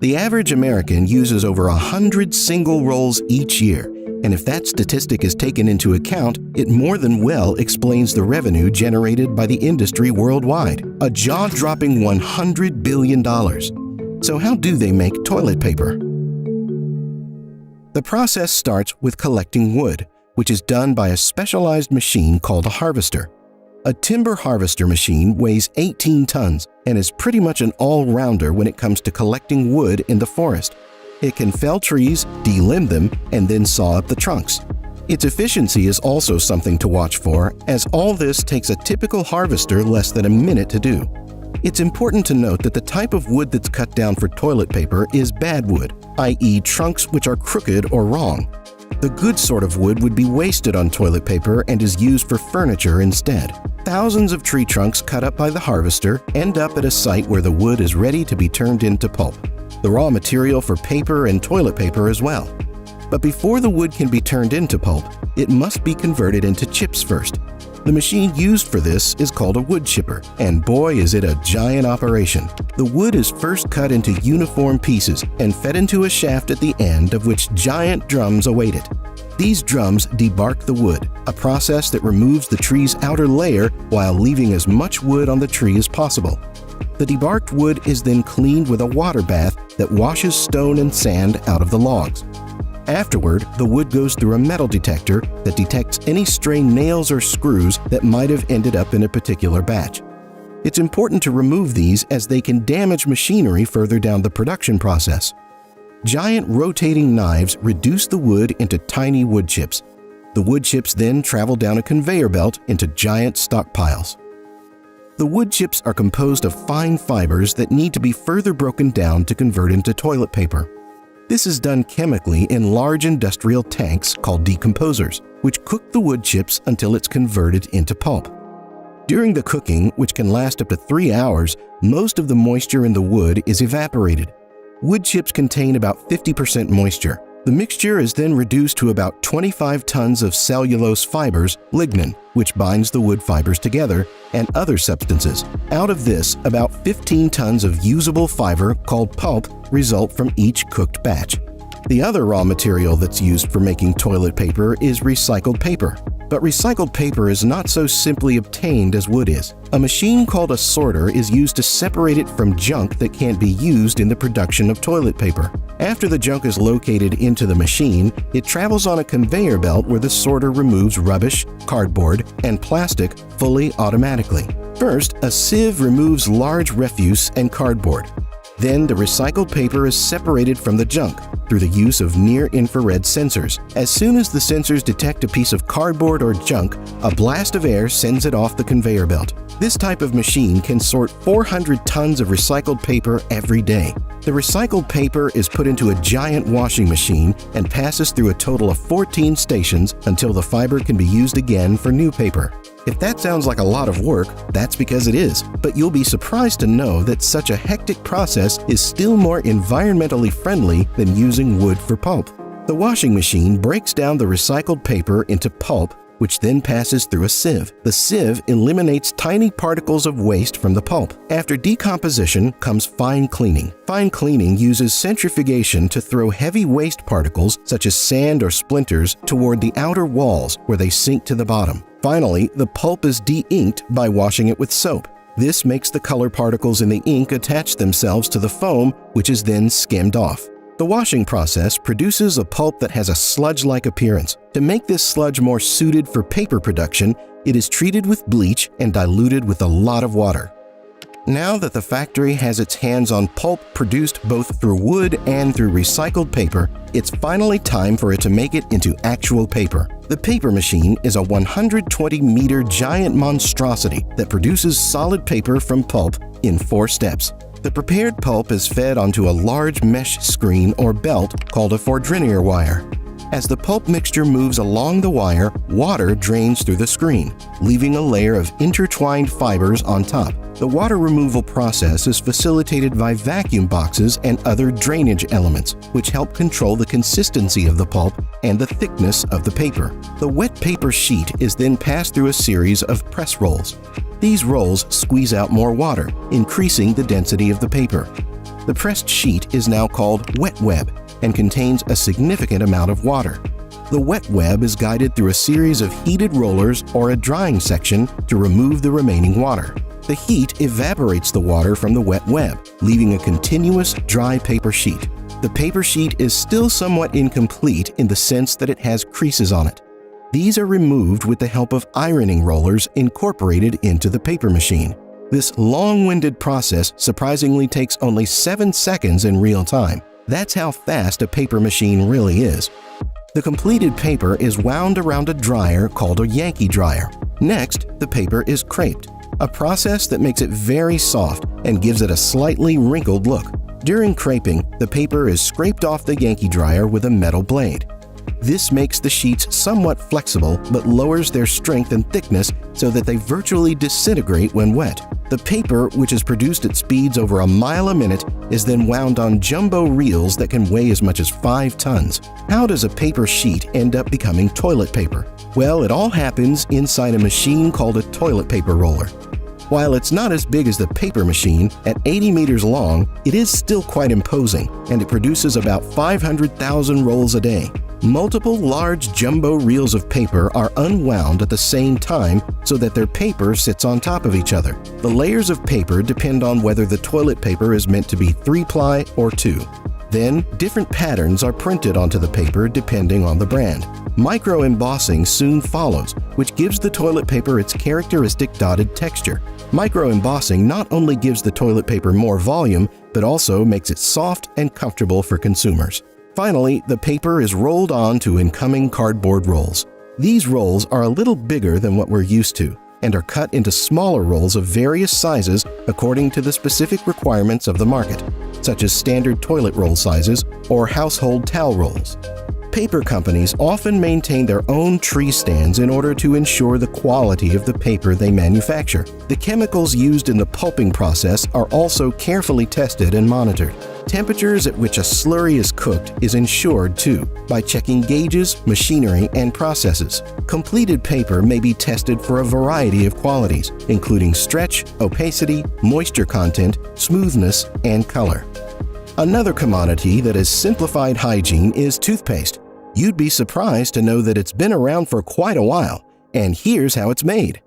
The average American uses over 100 single rolls each year, and if that statistic is taken into account, it more than well explains the revenue generated by the industry worldwide, a jaw-dropping $100 billion. So how do they make toilet paper? The process starts with collecting wood, which is done by a specialized machine called a harvester. A timber harvester machine weighs 18 tons and is pretty much an all-rounder when it comes to collecting wood in the forest. It can fell trees, delimb them, and then saw up the trunks. Its efficiency is also something to watch for, as all this takes a typical harvester less than a minute to do. It's important to note that the type of wood that's cut down for toilet paper is bad wood, i.e. trunks which are crooked or wrong. The good sort of wood would be wasted on toilet paper and is used for furniture instead. Thousands of tree trunks cut up by the harvester end up at a site where the wood is ready to be turned into pulp, the raw material for paper and toilet paper as well. But before the wood can be turned into pulp, it must be converted into chips first. The machine used for this is called a wood chipper, and boy is it a giant operation. The wood is first cut into uniform pieces and fed into a shaft at the end of which giant drums await it. These drums debark the wood, a process that removes the tree's outer layer while leaving as much wood on the tree as possible. The debarked wood is then cleaned with a water bath that washes stone and sand out of the logs. Afterward, the wood goes through a metal detector that detects any stray nails or screws that might have ended up in a particular batch. It's important to remove these as they can damage machinery further down the production process. Giant rotating knives reduce the wood into tiny wood chips. The wood chips then travel down a conveyor belt into giant stockpiles. The wood chips are composed of fine fibers that need to be further broken down to convert into toilet paper. This is done chemically in large industrial tanks called decomposers, which cook the wood chips until it's converted into pulp. During the cooking, which can last up to 3 hours, most of the moisture in the wood is evaporated. Wood chips contain about 50% moisture. The mixture is then reduced to about 25 tons of cellulose fibers, lignin, which binds the wood fibers together, and other substances. Out of this, about 15 tons of usable fiber, called pulp, result from each cooked batch. The other raw material that's used for making toilet paper is recycled paper. But recycled paper is not so simply obtained as wood is. A machine called a sorter is used to separate it from junk that can't be used in the production of toilet paper. After the junk is located into the machine, it travels on a conveyor belt where the sorter removes rubbish, cardboard, and plastic fully automatically. First, a sieve removes large refuse and cardboard. Then the recycled paper is separated from the junk through the use of near-infrared sensors. As soon as the sensors detect a piece of cardboard or junk, a blast of air sends it off the conveyor belt. This type of machine can sort 400 tons of recycled paper every day. The recycled paper is put into a giant washing machine and passes through a total of 14 stations until the fiber can be used again for new paper. If that sounds like a lot of work, that's because it is, but you'll be surprised to know that such a hectic process is still more environmentally friendly than using wood for pulp. The washing machine breaks down the recycled paper into pulp, which then passes through a sieve. The sieve eliminates tiny particles of waste from the pulp. After decomposition comes fine cleaning. Fine cleaning uses centrifugation to throw heavy waste particles, such as sand or splinters, toward the outer walls where they sink to the bottom. Finally, the pulp is de-inked by washing it with soap. This makes the color particles in the ink attach themselves to the foam, which is then skimmed off. The washing process produces a pulp that has a sludge-like appearance. To make this sludge more suited for paper production, it is treated with bleach and diluted with a lot of water. Now that the factory has its hands on pulp produced both through wood and through recycled paper, it's finally time for it to make it into actual paper. The paper machine is a 120-meter giant monstrosity that produces solid paper from pulp in 4 steps. The prepared pulp is fed onto a large mesh screen or belt called a Fourdrinier wire. As the pulp mixture moves along the wire, water drains through the screen, leaving a layer of intertwined fibers on top. The water removal process is facilitated by vacuum boxes and other drainage elements, which help control the consistency of the pulp and the thickness of the paper. The wet paper sheet is then passed through a series of press rolls. These rolls squeeze out more water, increasing the density of the paper. The pressed sheet is now called wet web and contains a significant amount of water. The wet web is guided through a series of heated rollers or a drying section to remove the remaining water. The heat evaporates the water from the wet web, leaving a continuous dry paper sheet. The paper sheet is still somewhat incomplete in the sense that it has creases on it. These are removed with the help of ironing rollers incorporated into the paper machine. This long-winded process surprisingly takes only 7 seconds in real time. That's how fast a paper machine really is. The completed paper is wound around a dryer called a Yankee dryer. Next, the paper is creped, a process that makes it very soft and gives it a slightly wrinkled look. During creping, the paper is scraped off the Yankee dryer with a metal blade. This makes the sheets somewhat flexible but lowers their strength and thickness so that they virtually disintegrate when wet. The paper, which is produced at speeds over a mile a minute, is then wound on jumbo reels that can weigh as much as 5 tons. How does a paper sheet end up becoming toilet paper? Well, it all happens inside a machine called a toilet paper roller. While it's not as big as the paper machine, at 80 meters long, it is still quite imposing, and it produces about 500,000 rolls a day. Multiple large jumbo reels of paper are unwound at the same time so that their paper sits on top of each other. The layers of paper depend on whether the toilet paper is meant to be 3-ply or 2. Then, different patterns are printed onto the paper depending on the brand. Micro-embossing soon follows, which gives the toilet paper its characteristic dotted texture. Micro-embossing not only gives the toilet paper more volume, but also makes it soft and comfortable for consumers. Finally, the paper is rolled on to incoming cardboard rolls. These rolls are a little bigger than what we're used to and are cut into smaller rolls of various sizes according to the specific requirements of the market, such as standard toilet roll sizes or household towel rolls. Paper companies often maintain their own tree stands in order to ensure the quality of the paper they manufacture. The chemicals used in the pulping process are also carefully tested and monitored. Temperatures at which a slurry is cooked is ensured too by checking gauges, machinery, and processes. Completed paper may be tested for a variety of qualities, including stretch, opacity, moisture content, smoothness, and color. Another commodity that has simplified hygiene is toothpaste. You'd be surprised to know that it's been around for quite a while, and here's how it's made.